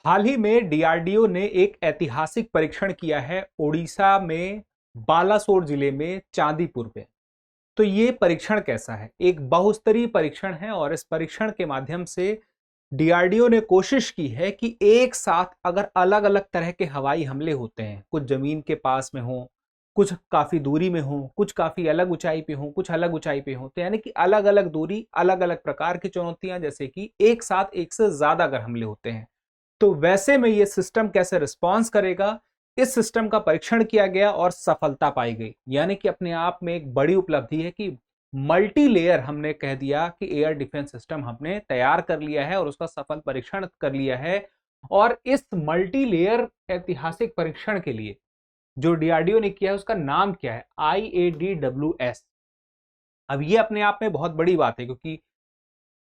हाल ही में डीआरडीओ ने एक ऐतिहासिक परीक्षण किया है ओडिशा में बालासोर जिले में चांदीपुर पे। तो ये परीक्षण कैसा है? एक बहुस्तरीय परीक्षण है और इस परीक्षण के माध्यम से डीआरडीओ ने कोशिश की है कि एक साथ अगर अलग अलग तरह के हवाई हमले होते हैं, कुछ जमीन के पास में हो, कुछ काफी दूरी में हो, कुछ काफी अलग ऊंचाई पे हो, कुछ अलग ऊंचाई पे हो, तो यानी कि अलग अलग दूरी, अलग अलग प्रकार की चुनौतियां, जैसे कि एक साथ एक से ज्यादा अगर हमले होते हैं तो वैसे में ये सिस्टम कैसे रिस्पॉन्स करेगा, इस सिस्टम का परीक्षण किया गया और सफलता पाई गई। यानी कि अपने आप में एक बड़ी उपलब्धि है कि मल्टी लेयर हमने कह दिया कि एयर डिफेंस सिस्टम हमने तैयार कर लिया है और उसका सफल परीक्षण कर लिया है। और इस मल्टी लेयर ऐतिहासिक परीक्षण के लिए जो डीआरडीओ ने किया है उसका नाम क्या है? IADWS। अब ये अपने आप में बहुत बड़ी बात है क्योंकि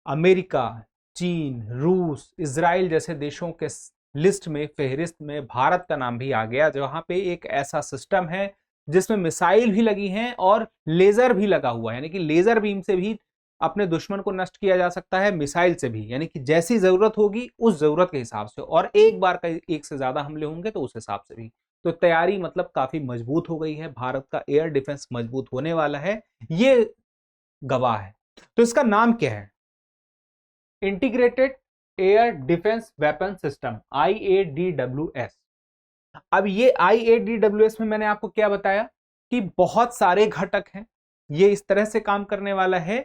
अमेरिका, चीन, रूस, इजराइल जैसे देशों के लिस्ट में, फेहरिस्त में भारत का नाम भी आ गया, जहां पे एक ऐसा सिस्टम है जिसमें मिसाइल भी लगी हैं और लेजर भी लगा हुआ है। यानी कि लेजर बीम से भी अपने दुश्मन को नष्ट किया जा सकता है, मिसाइल से भी, यानी कि जैसी जरूरत होगी उस जरूरत के हिसाब से, और एक बार का एक से ज्यादा हमले होंगे तो उस हिसाब से भी। तो तैयारी मतलब काफी मजबूत हो गई है, भारत का एयर डिफेंस मजबूत होने वाला है, ये गवाह है। तो इसका नाम क्या है? Integrated air defence weapon system, IADWS। अब ये IADWS में मैंने आपको क्या बताया कि बहुत सारे घटक हैं। ये इस तरह से काम करने वाला है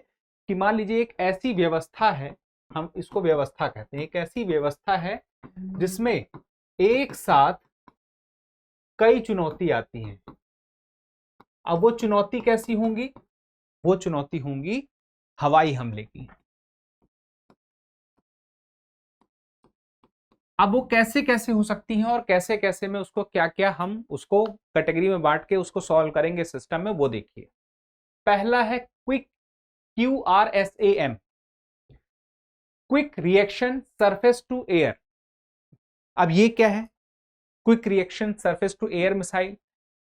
कि मान लीजिए एक ऐसी व्यवस्था है, हम इसको व्यवस्था कहते हैं, एक ऐसी व्यवस्था है जिसमें एक साथ कई चुनौती आती हैं। अब वो चुनौती कैसी होंगी? वो चुनौती होंगी हवाई हमले की। अब वो कैसे कैसे हो सकती हैं और कैसे कैसे में उसको क्या क्या हम उसको कैटेगरी में बांट के उसको सॉल्व करेंगे सिस्टम में, वो देखिए। पहला है quick, QRSAM, quick reaction surface to air. अब ये क्या है? Quick reaction surface to air missile,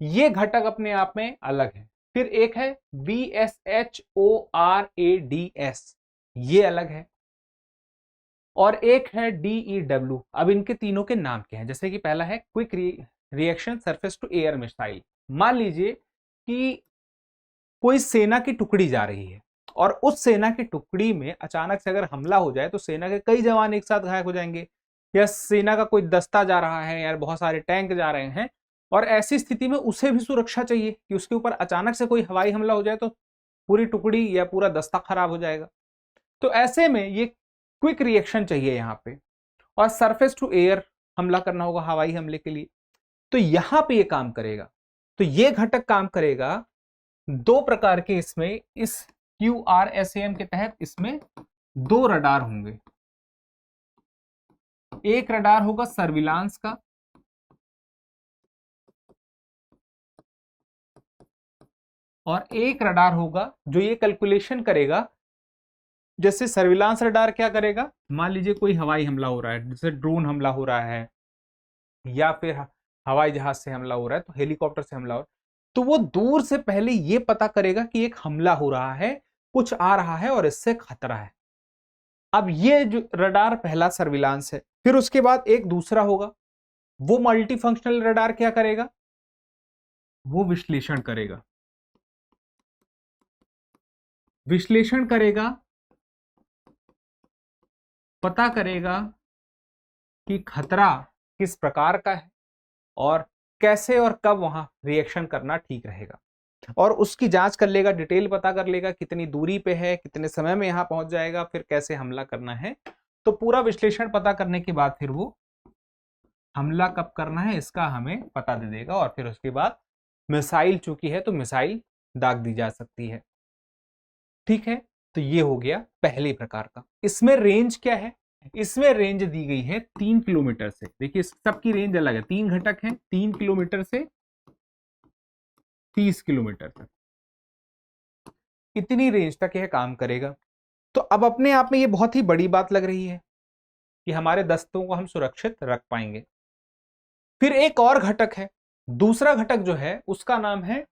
ये घटक अपने आप में अलग है। फिर एक है VSHORADS, ये अलग है। और एक है DEW। अब इनके तीनों के नाम क्या हैं? जैसे कि पहला है quick reaction surface to air missile. मान लीजिए कि कोई सेना की टुकड़ी जा रही है और उस सेना की टुकड़ी में अचानक से अगर हमला हो जाए तो सेना के कई जवान एक साथ घायल हो जाएंगे, या सेना का कोई दस्ता जा रहा है, या बहुत सारे टैंक जा रहे हैं, और ऐसी स्थिति में उसे भी सुरक्षा चाहिए कि उसके ऊपर अचानक से कोई हवाई हमला हो जाए तो पूरी टुकड़ी या पूरा दस्ता खराब हो जाएगा। तो ऐसे में ये क्विक रिएक्शन चाहिए यहाँ पे, और सरफेस टू एयर हमला करना होगा हवाई हमले के लिए। तो यहां पे ये काम करेगा। तो ये घटक काम करेगा दो प्रकार के, इसमें इस QRSAM के तहत इसमें दो रडार होंगे। एक रडार होगा सर्विलांस का, और एक रडार होगा जो ये कैलकुलेशन करेगा। जैसे सर्विलांस रडार क्या करेगा? मान लीजिए कोई हवाई हमला हो रहा है, जैसे ड्रोन हमला हो रहा है, या फिर हवाई जहाज से हमला हो रहा है, तो हेलीकॉप्टर से हमला हो रहा है, तो वो दूर से पहले ये पता करेगा कि एक हमला हो रहा है, कुछ आ रहा है और इससे खतरा है। अब ये जो रडार पहला सर्विलांस है। फिर उसके बाद एक दूसरा होगा, वो मल्टी फंक्शनल रडार क्या करेगा? वो विश्लेषण करेगा। विश्लेषण करेगा, पता करेगा कि खतरा किस प्रकार का है और कैसे और कब वहां रिएक्शन करना ठीक रहेगा, और उसकी जांच कर लेगा, डिटेल पता कर लेगा कितनी दूरी पे है, कितने समय में यहां पहुंच जाएगा, फिर कैसे हमला करना है। तो पूरा विश्लेषण पता करने के बाद फिर वो हमला कब करना है इसका हमें पता दे देगा, और फिर उसके बाद मिसाइल चूंकि है तो मिसाइल दाग दी जा सकती है। ठीक है, तो ये हो गया पहले प्रकार का। इसमें रेंज क्या है? इसमें रेंज दी गई है 3 किलोमीटर से। देखिए सबकी रेंज अलग है, तीन घटक हैं, 3 किलोमीटर से 30 किलोमीटर तक, इतनी रेंज तक यह काम करेगा। तो अब अपने आप में ये बहुत ही बड़ी बात लग रही है कि हमारे दस्तों को हम सुरक्षित रख पाएंगे। फिर एक और घटक है, दूसरा घटक जो है उसका नाम है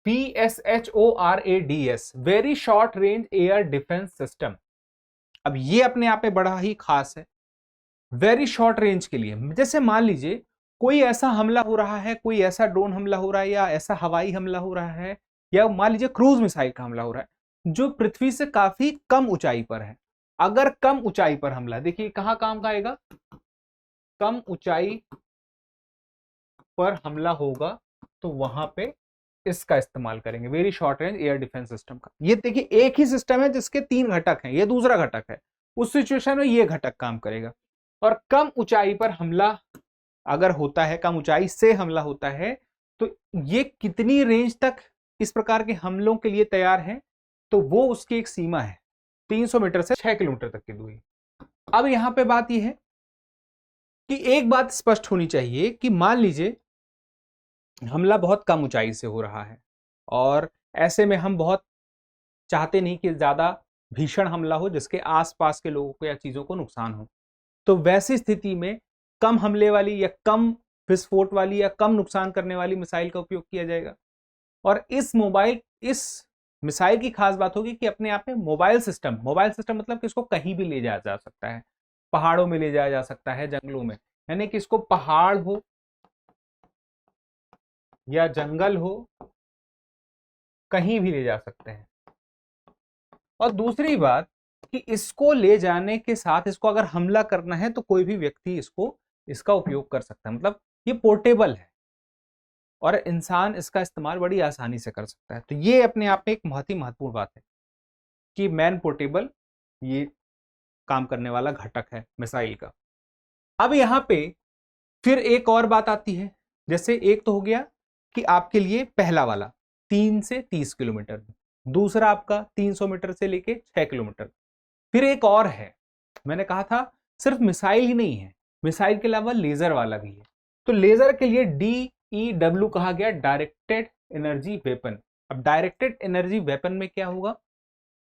VSHORADS, very short range air defence system. अब ये अपने आप में बड़ा ही खास है। वेरी शॉर्ट रेंज के लिए। जैसे मान लीजिए कोई ऐसा हमला हो रहा है, कोई ऐसा ड्रोन हमला हो रहा है, या ऐसा हवाई हमला हो रहा है, या मान लीजिए क्रूज मिसाइल का हमला हो रहा है जो पृथ्वी से काफी कम ऊंचाई पर है। अगर कम ऊंचाई पर हमला, देखिए कहां काम का आएगा, कम ऊंचाई पर हमला होगा तो वहां पे इसका इस्तेमाल करेंगे, very short range air defence system का। ये देखिए एक ही सिस्टम है जिसके 3 घटक हैं, ये दूसरा घटक है। उस सिचुएशन में ये घटक काम करेगा। और कम ऊंचाई पर हमला अगर होता है, कम ऊंचाई से हमला होता है, तो ये कितनी रेंज तक इस प्रकार के हमलों के लिए तैयार है, तो वो उसकी एक सीमा है 300 मीटर से 6 किलोमीटर तक की दूरी। अब यहां पे बात यह है कि एक बात स्पष्ट होनी चाहिए कि मान लीजिए हमला बहुत कम ऊंचाई से हो रहा है और ऐसे में हम बहुत चाहते नहीं कि ज्यादा भीषण हमला हो जिसके आसपास के लोगों को या चीजों को नुकसान हो। तो वैसी स्थिति में कम हमले वाली या कम विस्फोट वाली या कम नुकसान करने वाली मिसाइल का उपयोग किया जाएगा। और इस मिसाइल की खास बात होगी कि अपने आप में मोबाइल सिस्टम मतलब कि इसको कहीं भी ले जाया जा सकता है, पहाड़ों में ले जाया जा सकता है, जंगलों में, यानी कि इसको पहाड़ हो या जंगल हो, कहीं भी ले जा सकते हैं। और दूसरी बात कि इसको ले जाने के साथ इसको अगर हमला करना है तो कोई भी व्यक्ति इसका उपयोग कर सकता है, मतलब ये पोर्टेबल है और इंसान इसका इस्तेमाल बड़ी आसानी से कर सकता है। तो ये अपने आप में एक बहुत ही महत्वपूर्ण बात है कि मैन पोर्टेबल ये काम करने वाला घटक है मिसाइल का। अब यहां पे फिर एक और बात आती है, जैसे एक तो हो गया कि आपके लिए पहला वाला 3 से 30 किलोमीटर, दूसरा आपका 300 मीटर से लेके 6 किलोमीटर। फिर एक और है, मैंने कहा था सिर्फ मिसाइल ही नहीं है, मिसाइल के अलावा लेजर वाला भी है। तो लेजर के लिए DEW कहा गया, डायरेक्टेड एनर्जी वेपन। अब डायरेक्टेड एनर्जी वेपन में क्या होगा,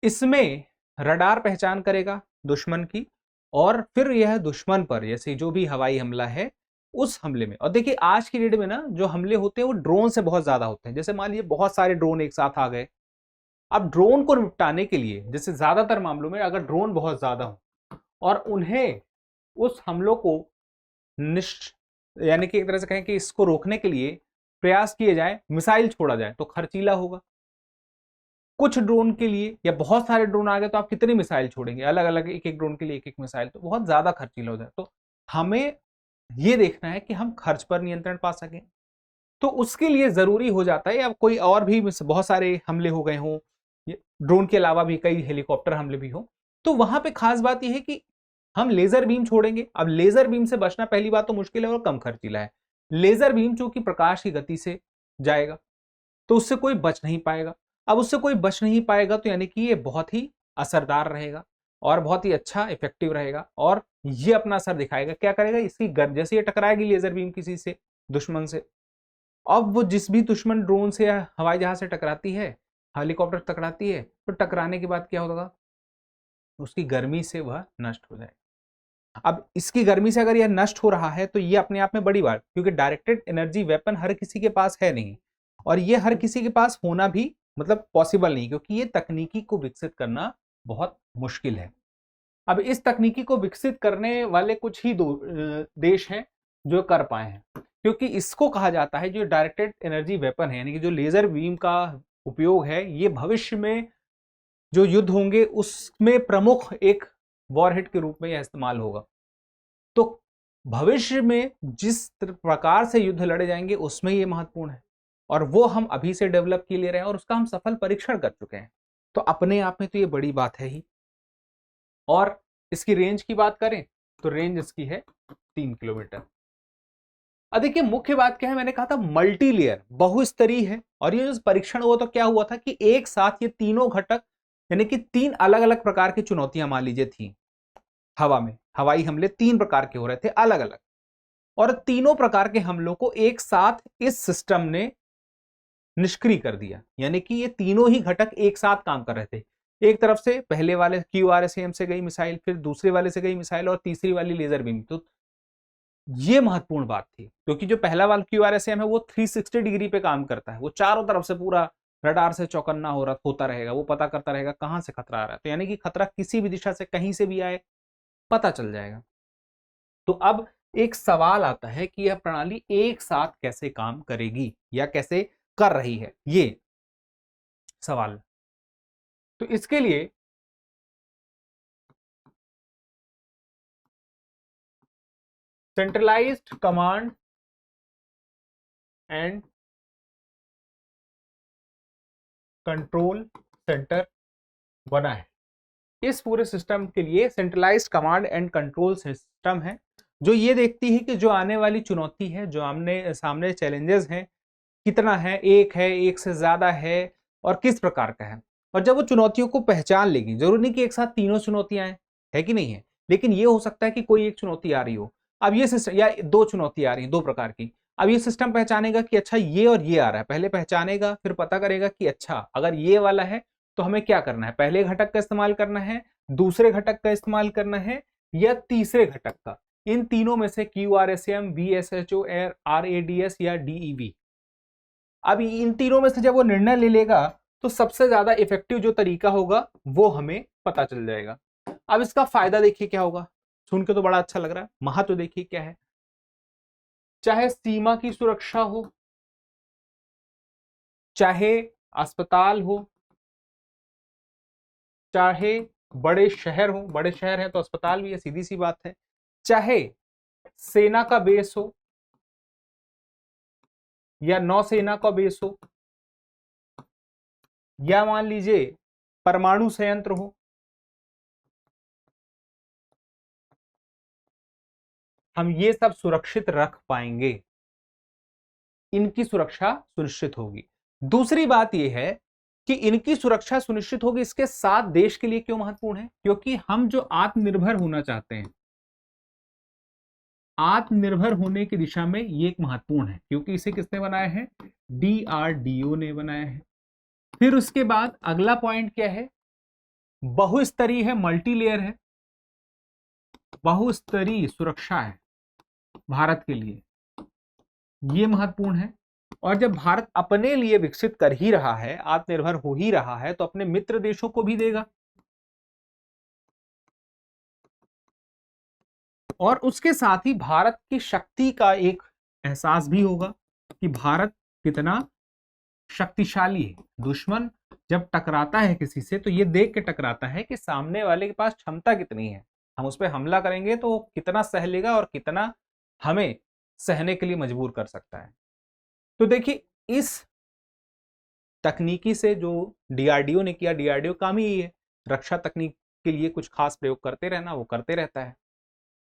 इसमें रडार पहचान करेगा दुश्मन की और फिर यह दुश्मन पर जैसे जो भी हवाई हमला है उस हमले में। और देखिए आज की डेट में ना जो हमले होते हैं वो ड्रोन से बहुत ज्यादा होते हैं। जैसे मान लीजिए बहुत सारे ड्रोन एक साथ आ गए, अब ड्रोन को निपटाने के लिए जैसे ज्यादातर मामलों में अगर ड्रोन बहुत ज्यादा हो और उन्हें उस हमलों को यानी कि एक तरह से कहें कि इसको रोकने के लिए प्रयास किए जाए, मिसाइल छोड़ा जाए, तो खर्चीला होगा। कुछ ड्रोन के लिए या बहुत सारे ड्रोन आ गए तो आप कितनी मिसाइल छोड़ेंगे, अलग अलग एक एक ड्रोन के लिए एक एक मिसाइल, तो बहुत ज्यादा खर्चीला हो जाए। तो हमें यह देखना है कि हम खर्च पर नियंत्रण पा सकें, तो उसके लिए जरूरी हो जाता है। अब कोई और भी बहुत सारे हमले हो गए हों, ड्रोन के अलावा भी कई हेलीकॉप्टर हमले भी हो, तो वहां पे खास बात यह है कि हम लेजर बीम छोड़ेंगे। अब लेजर बीम से बचना पहली बात तो मुश्किल है और कम खर्चीला है। लेजर बीम चूंकि प्रकाश की गति से जाएगा तो उससे कोई बच नहीं पाएगा। अब उससे कोई बच नहीं पाएगा तो यानी कि ये बहुत ही असरदार रहेगा और बहुत ही अच्छा इफेक्टिव रहेगा और ये अपना असर दिखाएगा। क्या करेगा, इसकी जैसे ये टकराएगी लेजर बीम किसी से, दुश्मन से, अब वो जिस भी दुश्मन ड्रोन से या हवाई जहाज से टकराती है, हेलीकॉप्टर टकराती है, तो टकराने के बाद क्या होगा, उसकी गर्मी से वह नष्ट हो जाएगा। अब इसकी गर्मी से अगर यह नष्ट हो रहा है तो ये अपने आप में बड़ी बात, क्योंकि डायरेक्टेड एनर्जी वेपन हर किसी के पास है नहीं और ये हर किसी के पास होना भी मतलब पॉसिबल नहीं, क्योंकि ये तकनीकी को विकसित करना बहुत मुश्किल है। अब इस तकनीकी को विकसित करने वाले कुछ ही देश हैं जो कर पाए हैं, क्योंकि इसको कहा जाता है जो डायरेक्टेड एनर्जी वेपन है, यानी कि जो लेजर बीम का उपयोग है, ये भविष्य में जो युद्ध होंगे उसमें प्रमुख एक वॉरहेड के रूप में यह इस्तेमाल होगा। तो भविष्य में जिस प्रकार से युद्ध लड़े जाएंगे उसमें ये महत्वपूर्ण है और वो हम अभी से डेवलप किए ले रहे हैं और उसका हम सफल परीक्षण कर चुके हैं। तो अपने आप में तो ये बड़ी बात है ही। और इसकी रेंज की बात करें तो रेंज इसकी है 3 किलोमीटर। अब देखिए मुख्य बात क्या है, मैंने कहा था मल्टी लेयर बहुस्तरीय है और ये जो परीक्षण हुआ तो क्या हुआ था कि एक साथ ये तीनों घटक यानी कि 3 अलग अलग प्रकार की चुनौतियां मान लीजिए थी हवा में, हवाई हमले 3 प्रकार के हो रहे थे अलग अलग, और तीनों प्रकार के हमलों को एक साथ इस सिस्टम ने निष्क्रिय कर दिया। यानी कि ये तीनों ही घटक एक साथ काम कर रहे थे। एक तरफ से पहले वाले QRSAM से गई मिसाइल, फिर दूसरे वाले से गई मिसाइल और तीसरी वाली लेजर बीम। तो ये महत्वपूर्ण बात थी क्योंकि जो पहला वाला QRSAM है वो 360 डिग्री पे काम करता है, वो चारों तरफ से पूरा रडार से चौकन्ना होता रहेगा, वो पता करता रहेगा कहां से खतरा आ रहा है। तो यानी कि खतरा किसी भी दिशा से कहीं से भी आए पता चल जाएगा। तो अब एक सवाल आता है कि यह प्रणाली एक साथ कैसे काम करेगी या कैसे कर रही है, ये सवाल। तो इसके लिए centralised command and control centre बना है। इस पूरे सिस्टम के लिए centralised command and control system है, जो ये देखती है कि जो आने वाली चुनौती है, जो आमने सामने चैलेंजेस हैं, कितना है, एक से ज्यादा है और किस प्रकार का है। और जब वो चुनौतियों को पहचान लेगी, जरूरी नहीं कि एक साथ तीनों चुनौतियां हैं, है कि नहीं है, लेकिन ये हो सकता है कि कोई एक चुनौती आ रही हो, अब ये सिस्टम, या दो चुनौती आ रही है दो प्रकार की, अब ये सिस्टम पहचानेगा कि अच्छा ये और ये आ रहा है, पहले पहचानेगा फिर पता करेगा कि अच्छा अगर ये वाला है तो हमें क्या करना है, पहले घटक का इस्तेमाल करना है, दूसरे घटक का इस्तेमाल करना है या तीसरे घटक का। इन तीनों में से QRSAM, VSHO, RADS या DEV, अब इन तीनों में से जब वो निर्णय ले लेगा तो सबसे ज्यादा इफेक्टिव जो तरीका होगा वो हमें पता चल जाएगा। अब इसका फायदा देखिए क्या होगा, सुन के तो बड़ा अच्छा लग रहा है, महत्व देखिए क्या है। चाहे सीमा की सुरक्षा हो, चाहे अस्पताल हो, चाहे बड़े शहर हो, बड़े शहर हैं तो अस्पताल भी है, सीधी सी बात है, चाहे सेना का बेस हो या नौसेना का बेस हो, या मान लीजिए परमाणु संयंत्र हो, हम ये सब सुरक्षित रख पाएंगे, इनकी सुरक्षा सुनिश्चित होगी। दूसरी बात यह है कि इनकी सुरक्षा सुनिश्चित होगी, इसके साथ देश के लिए क्यों महत्वपूर्ण है, क्योंकि हम जो आत्मनिर्भर होना चाहते हैं, आत्मनिर्भर होने की दिशा में ये एक महत्वपूर्ण है, क्योंकि इसे किसने बनाया है, DRDO ने बनाया है। फिर उसके बाद अगला पॉइंट क्या है, बहुस्तरीय है, मल्टीलेयर है, बहुस्तरीय सुरक्षा है भारत के लिए, ये महत्वपूर्ण है। और जब भारत अपने लिए विकसित कर ही रहा है, आत्मनिर्भर हो ही रहा है, तो अपने मित्र देशों को भी देगा, और उसके साथ ही भारत की शक्ति का एक एहसास भी होगा कि भारत कितना शक्तिशाली है। दुश्मन जब टकराता है किसी से तो ये देख के टकराता है कि सामने वाले के पास क्षमता कितनी है, हम उस पर हमला करेंगे तो वो कितना सह लेगा और कितना हमें सहने के लिए मजबूर कर सकता है। तो देखिए इस तकनीकी से जो DRDO ने किया, DRDO काम ही यही है, रक्षा तकनीक के लिए कुछ खास प्रयोग करते रहना, वो करते रहता है।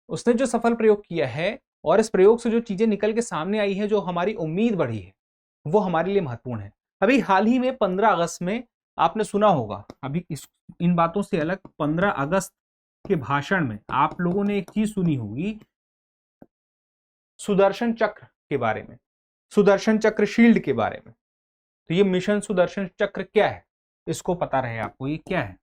उसने जो सफल प्रयोग किया है और इस प्रयोग से जो चीजें निकल के सामने आई है, जो हमारी उम्मीद बढ़ी है, वो हमारे लिए महत्वपूर्ण है। अभी हाल ही में 15 अगस्त में आपने सुना होगा, अभी इन बातों से अलग 15 अगस्त के भाषण में आप लोगों ने एक चीज सुनी होगी, सुदर्शन चक्र के बारे में, सुदर्शन चक्र शील्ड के बारे में। तो ये मिशन सुदर्शन चक्र क्या है, इसको पता रहे आपको, ये क्या है।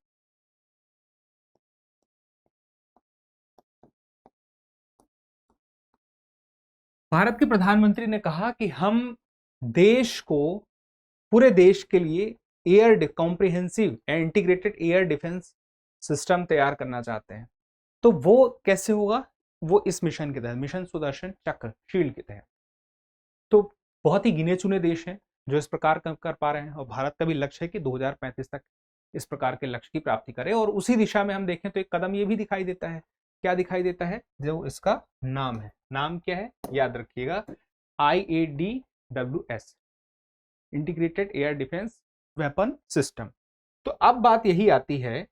भारत के प्रधानमंत्री ने कहा कि हम देश को, पूरे देश के लिए air comprehensive and integrated air defence system तैयार करना चाहते हैं। तो वो कैसे होगा, वो इस मिशन के तहत, मिशन सुदर्शन चक्र शील्ड के तहत। तो बहुत ही गिने चुने देश हैं जो इस प्रकार कर पा रहे हैं, और भारत का भी लक्ष्य है कि 2035 तक इस प्रकार के लक्ष्य की प्राप्ति करें। और उसी दिशा में हम देखें तो एक कदम ये भी दिखाई देता है, क्या दिखाई देता है, जो इसका नाम है, नाम क्या है याद रखिएगा, IADWS, integrated air defence weapon system. तो अब बात यही आती है,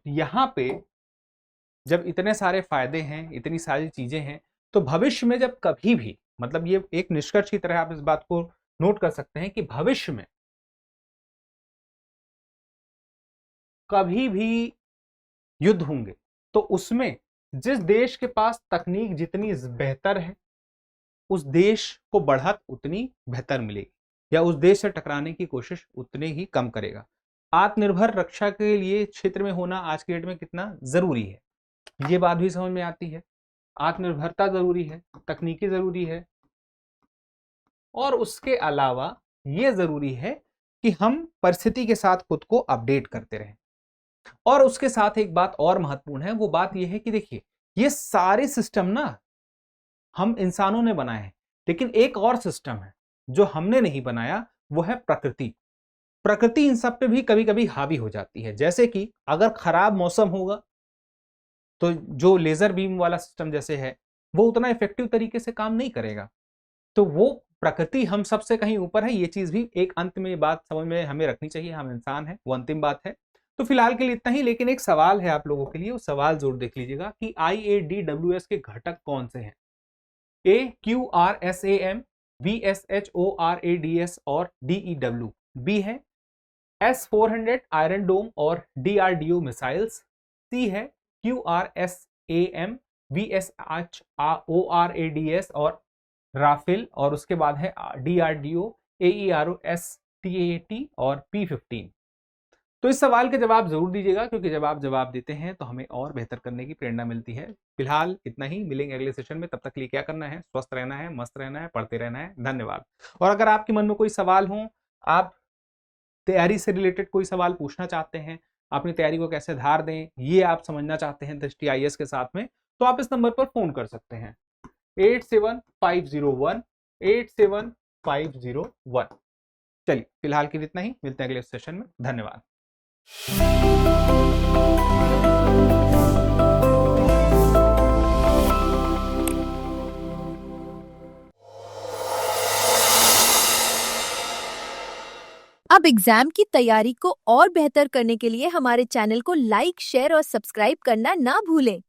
यहां पे जब इतने सारे फायदे हैं, इतनी सारी चीजें हैं, तो भविष्य में जब कभी भी, मतलब ये एक निष्कर्ष की तरह आप इस बात को नोट कर सकते हैं कि भविष्य में कभी भी युद्ध होंगे तो उसमें जिस देश के पास तकनीक जितनी बेहतर है, उस देश को बढ़त उतनी बेहतर मिलेगी, या उस देश से टकराने की कोशिश उतने ही कम करेगा। आत्मनिर्भर रक्षा के लिए क्षेत्र में होना आज के डेट में कितना जरूरी है, ये बात भी समझ में आती है। आत्मनिर्भरता जरूरी है, तकनीकी जरूरी है, और उसके अलावा ये जरूरी है कि हम परिस्थिति के साथ खुद को अपडेट करते रहें। और उसके साथ एक बात और महत्वपूर्ण है, वो बात यह है कि देखिए ये सारे सिस्टम ना हम इंसानों ने बनाए हैं, लेकिन एक और सिस्टम है जो हमने नहीं बनाया, वो है प्रकृति। प्रकृति इन सब पे भी कभी कभी हावी हो जाती है। जैसे कि अगर खराब मौसम होगा तो जो लेजर बीम वाला सिस्टम जैसे है वो उतना इफेक्टिव तरीके से काम नहीं करेगा। तो वो प्रकृति हम सबसे कहीं ऊपर है, ये चीज भी एक अंत में बात समझ में हमें रखनी चाहिए। हम इंसान हैं, वो अंतिम बात है। तो फिलहाल के लिए इतना ही, लेकिन एक सवाल है आप लोगों के लिए, वो सवाल जरूर देख लीजिएगा कि IADWS के घटक कौन से हैं। AQRSAM, VSHORADS और DEW। बी है S-400 आयरन डोम और DRDO मिसाइल्स। सी है QRSAM, VSHORADS और राफेल। और उसके बाद है DRDO, AEROS, TAT और P-15। तो इस सवाल के जवाब जरूर दीजिएगा, क्योंकि जब आप जवाब देते हैं तो हमें और बेहतर करने की प्रेरणा मिलती है। फिलहाल इतना ही, मिलेंगे अगले सेशन में। तब तक के लिए क्या करना है, स्वस्थ रहना है, मस्त रहना है, पढ़ते रहना है। धन्यवाद। और अगर आपके मन में कोई सवाल हो, आप तैयारी से रिलेटेड कोई सवाल पूछना चाहते हैं, अपनी तैयारी को कैसे धार दें ये आप समझना चाहते हैं दृष्टि IAS के साथ में, तो आप इस नंबर पर फोन कर सकते हैं 8750187501। चलिए फिलहाल के लिए इतना ही, मिलते हैं अगले सेशन में। धन्यवाद। अब एग्जाम की तैयारी को और बेहतर करने के लिए हमारे चैनल को लाइक, शेयर और सब्सक्राइब करना ना भूलें।